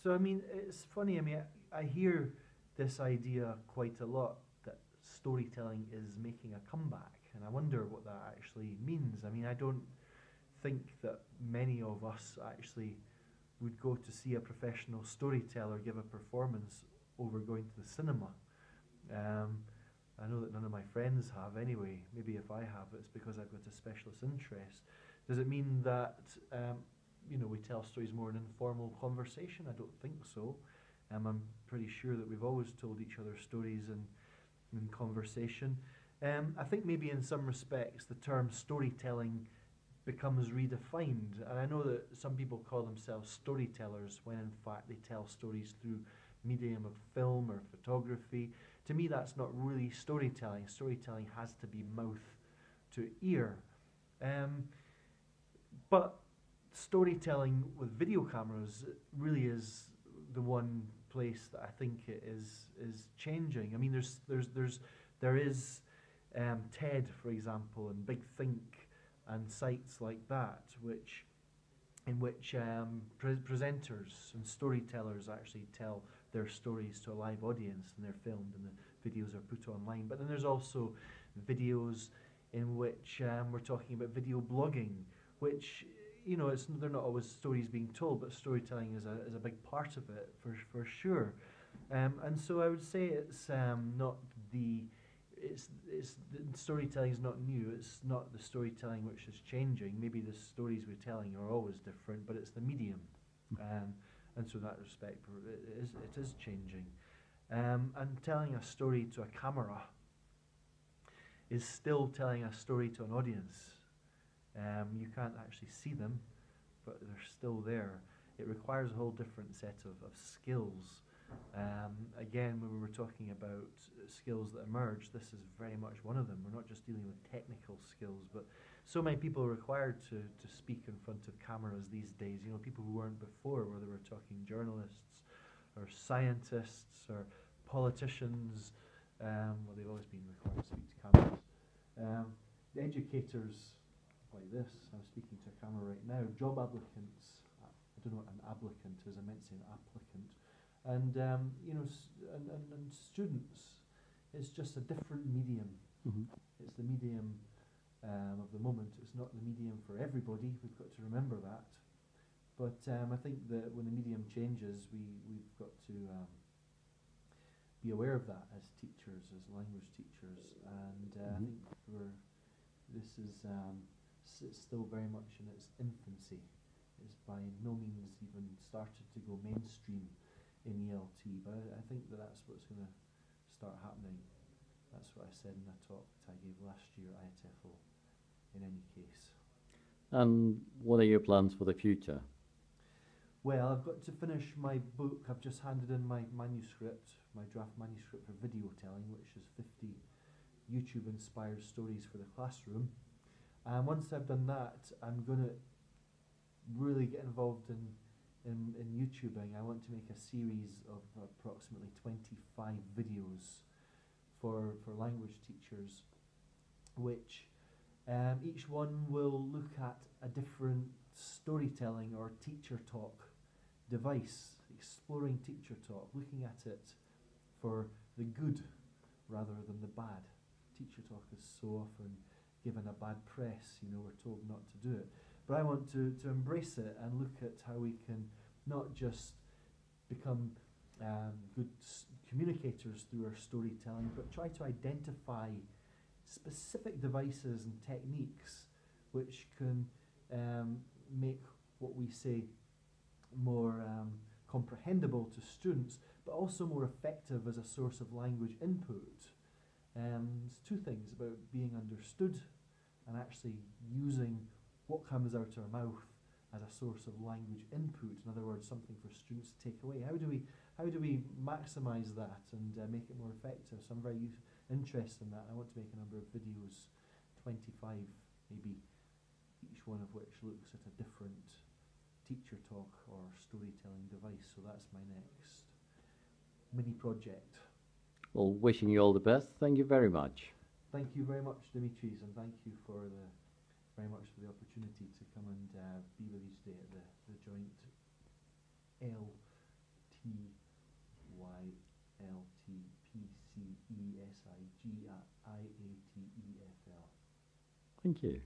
So I mean, it's funny. I mean, I hear this idea quite a lot that storytelling is making a comeback, and I wonder what that actually means. I mean, I don't think that many of us actually would go to see a professional storyteller give a performance over going to the cinema. Um, I know that none of my friends have anyway. Maybe if I have, it's because I've got a specialist interest. Does it mean that we tell stories more in informal conversation? I don't think so. I'm pretty sure that we've always told each other stories in conversation. I think maybe in some respects the term storytelling becomes redefined. And I know that some people call themselves storytellers when in fact they tell stories through medium of film or photography. To me, that's not really storytelling. Storytelling has to be mouth to ear. But storytelling with video cameras really is the one place that I think it is changing. I mean, there is TED, for example, and Big Think, and sites like that, in which presenters and storytellers actually tell their stories to a live audience, and they're filmed and the videos are put online. But then there's also videos in which we're talking about video blogging, which they're not always stories being told, but storytelling is a big part of it for sure. And so I would say it's not the storytelling is not new. It's not the storytelling which is changing. Maybe the stories we're telling are always different, but it's the medium, and so in that respect, it is changing. And telling a story to a camera is still telling a story to an audience. You can't actually see them, but they're still there. It requires a whole different set of skills. Again, when we were talking about skills that emerge, this is very much one of them. We're not just dealing with technical skills, but so many people are required to speak in front of cameras these days. People who weren't before, whether we're talking journalists or scientists or politicians, well, they've always been required to speak to cameras. The educators, like this, I'm speaking to a camera right now, job applicants, I don't know what an applicant is, I meant to say an applicant, and and students. It's just a different medium. Mm-hmm. It's the medium of the moment. It's not the medium for everybody. We've got to remember that. But I think that when the medium changes, we've got to be aware of that as teachers, as language teachers, and I think this is it's still very much in its infancy. It's by no means even started to go mainstream in ELT, but I think that's what's going to start happening. That's what I said in a talk that I gave last year at IATEFL, in any case. And what are your plans for the future? Well, I've got to finish my book. I've just handed in my manuscript, my draft manuscript for video telling, which is 50 YouTube-inspired stories for the classroom. And once I've done that, I'm going to really get involved in YouTubing. I want to make a series of approximately 25 videos for language teachers, which each one will look at a different storytelling or teacher talk device, exploring teacher talk, looking at it for the good rather than the bad. Teacher talk is so often given a bad press, we're told not to do it. But I want to embrace it and look at how we can not just become good communicators through our storytelling, but try to identify specific devices and techniques which can make what we say more comprehensible to students, but also more effective as a source of language input. There's two things about being understood and actually using what comes out our mouth as a source of language input. In other words, something for students to take away. How do we maximise that and make it more effective? So I'm very interested in that. I want to make a number of videos, 25 maybe, each one of which looks at a different teacher talk or storytelling device. So that's my next mini project. Well, wishing you all the best. Thank you very much. Thank you very much, Dimitris, and thank you very much for the opportunity to come and be with you today at the joint L website, IATEFL. Thank you.